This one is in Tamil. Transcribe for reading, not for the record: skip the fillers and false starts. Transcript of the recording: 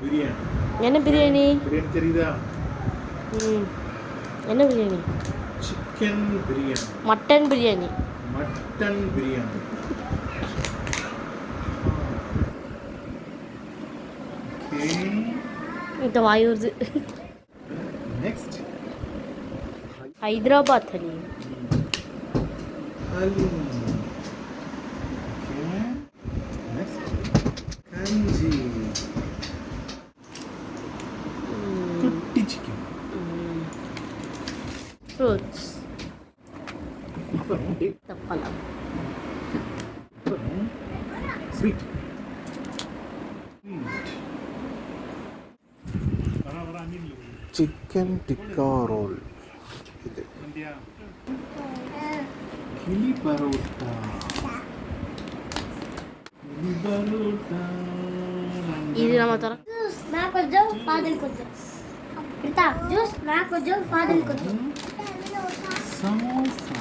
பிரியாணி. என்ன பிரியாணி? பிரியாணி தெரியுதா? என்ன biryani? Chicken biryani. Mutton biryani. Mutton biryani. இந்த வாய் வருது. Next Hyderabad haleem. Haleem. Okay. Next கஞ்சி. குட்டி சிக்கன். ஃப்ரூட்ஸ். அப்புறம் தப்பலாம். ஸ்வீட். Chicken tikka roll. இது கிளி பரோட்டா. கிளி பரோட்டா. இது நம்ம தர ஜூஸ் நான் கொஞ்சம் ஃபாதர் கொஞ்சம் எடுத்தா ஜூஸ் நான் கொஞ்சம் ஃபாதர் கொஞ்சம் சமோசா.